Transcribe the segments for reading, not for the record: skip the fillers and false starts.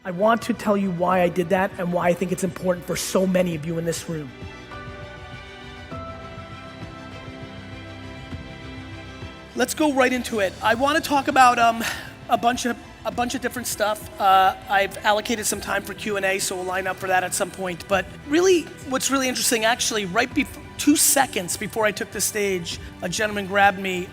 I want to tell you why I did that and why I think it's important for so many of you in this room. Let's go right into it. I want to talk about a bunch of different stuff. I've allocated some time for Q&A, so we'll line up for that at some point. But really, what's really interesting, actually, right before 2 seconds before I took the stage, a gentleman grabbed me.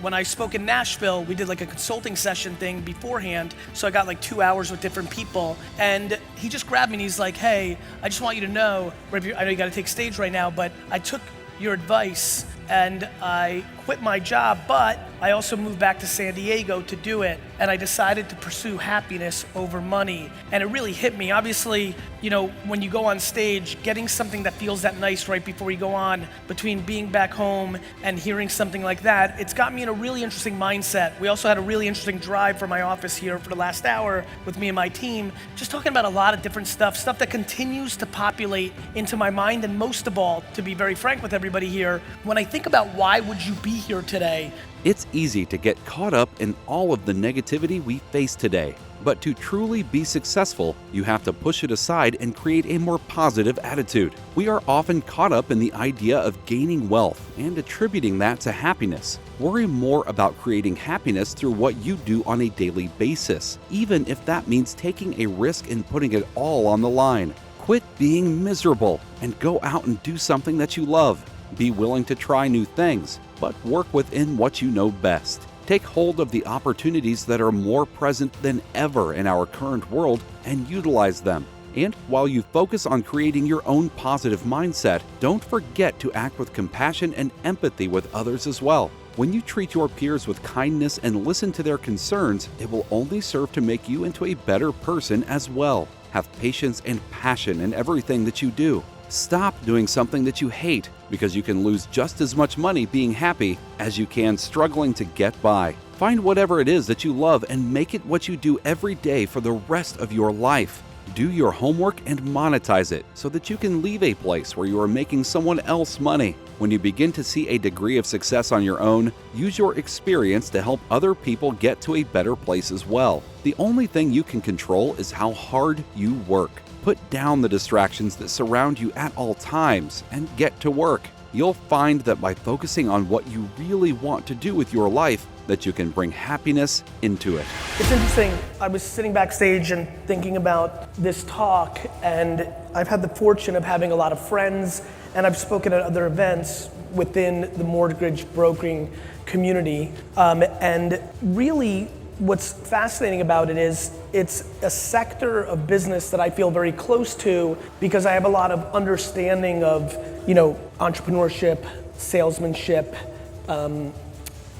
When I spoke in Nashville, we did like a consulting session thing beforehand, so I got like 2 hours with different people, and he just grabbed me and he's like, hey, I just want you to know, I know you gotta take stage right now, but I took your advice and I quit my job, but I also moved back to San Diego to do it, and I decided to pursue happiness over money. And it really hit me. Obviously, you know, when you go on stage, getting something that feels that nice right before you go on, between being back home and hearing something like that, it's got me in a really interesting mindset. We also had a really interesting drive from my office here for the last hour with me and my team, just talking about a lot of different stuff that continues to populate into my mind. And most of all, to be very frank with everybody here, when I think about why would you be here today? It's easy to get caught up in all of the negativity we face today. But to truly be successful, you have to push it aside and create a more positive attitude. We are often caught up in the idea of gaining wealth and attributing that to happiness. Worry more about creating happiness through what you do on a daily basis, even if that means taking a risk and putting it all on the line. Quit being miserable and go out and do something that you love. Be willing to try new things, but work within what you know best. Take hold of the opportunities that are more present than ever in our current world and utilize them. And while you focus on creating your own positive mindset, don't forget to act with compassion and empathy with others as well. When you treat your peers with kindness and listen to their concerns, it will only serve to make you into a better person as well. Have patience and passion in everything that you do. Stop doing something that you hate, because you can lose just as much money being happy as you can struggling to get by. Find whatever it is that you love and make it what you do every day for the rest of your life. Do your homework and monetize it so that you can leave a place where you are making someone else money. When you begin to see a degree of success on your own, use your experience to help other people get to a better place as well. The only thing you can control is how hard you work. Put down the distractions that surround you at all times and get to work. You'll find that by focusing on what you really want to do with your life, that you can bring happiness into it. It's interesting, I was sitting backstage and thinking about this talk, and I've had the fortune of having a lot of friends, and I've spoken at other events within the mortgage brokering community, and really what's fascinating about it is it's a sector of business that I feel very close to, because I have a lot of understanding of, you know, entrepreneurship, salesmanship,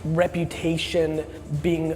reputation, being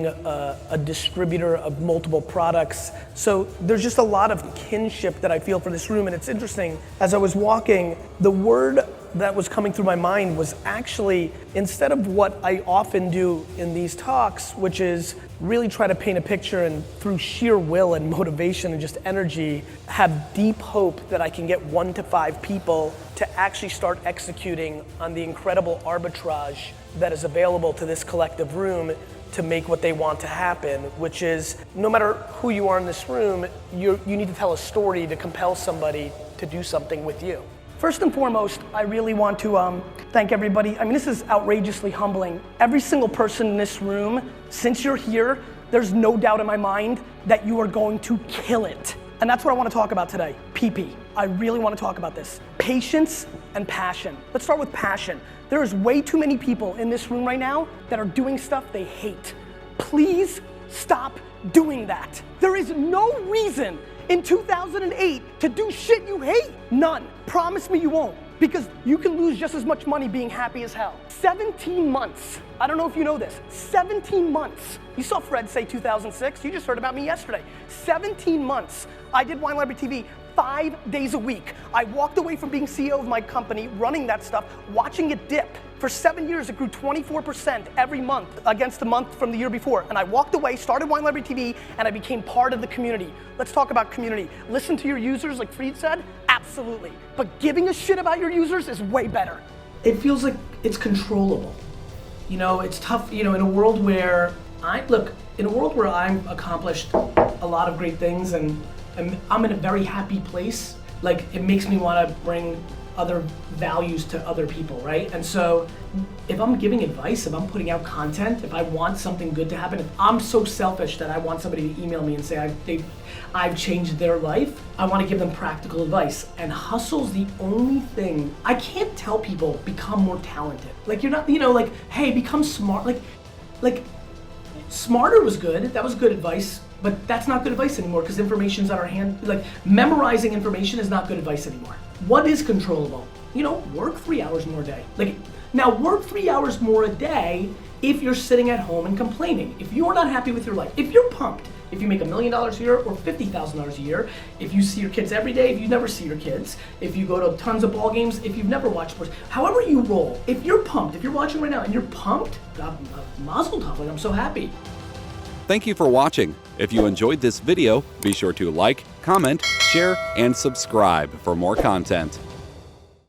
a distributor of multiple products. So there's just a lot of kinship that I feel for this room. And it's interesting, as I was walking, the word that was coming through my mind was actually, instead of what I often do in these talks, which is really try to paint a picture and through sheer will and motivation and just energy, have deep hope that I can get 1 to 5 people to actually start executing on the incredible arbitrage that is available to this collective room to make what they want to happen, which is, no matter who you are in this room, you need to tell a story to compel somebody to do something with you. First and foremost, I really want to thank everybody. I mean, this is outrageously humbling. Every single person in this room, since you're here, there's no doubt in my mind that you are going to kill it. And that's what I want to talk about today, PP. I really want to talk about this. Patience and passion. Let's start with passion. There is way too many people in this room right now that are doing stuff they hate. Please stop doing that. There is no reason in 2008 to do shit you hate. None. Promise me you won't. Because you can lose just as much money being happy as hell. 17 months. I don't know if you know this. 17 months. You saw Fred say 2006. You just heard about me yesterday. 17 months. I did Wine Library TV 5 days a week. I walked away from being CEO of my company, running that stuff, watching it dip. For 7 years, it grew 24% every month against the month from the year before. And I walked away, started Wine Library TV, and I became part of the community. Let's talk about community. Listen to your users, like Fried said? Absolutely. But giving a shit about your users is way better. It feels like it's controllable. You know, it's tough, you know, in a world where I'm accomplished a lot of great things, and I'm in a very happy place. Like, it makes me want to bring other values to other people, right? And so if I'm giving advice, if I'm putting out content, if I want something good to happen, if I'm so selfish that I want somebody to email me and say I've changed their life, I want to give them practical advice. And hustle's the only thing. I can't tell people become more talented. Like, you're not, like, hey, become smart. Like smarter was good. That was good advice. But that's not good advice anymore because information's on our hand. Like, memorizing information is not good advice anymore. What is controllable? Work 3 hours more a day. Like, now work 3 hours more a day if you're sitting at home and complaining. If you're not happy with your life, if you're pumped, if you make $1 million a year or $50,000 a year, if you see your kids every day, if you never see your kids, if you go to tons of ball games, if you've never watched sports, however you roll, if you're pumped, if you're watching right now and you're pumped, God, mazel tov, like, I'm so happy. Thank you for watching. If you enjoyed this video, be sure to like, comment, share, and subscribe for more content.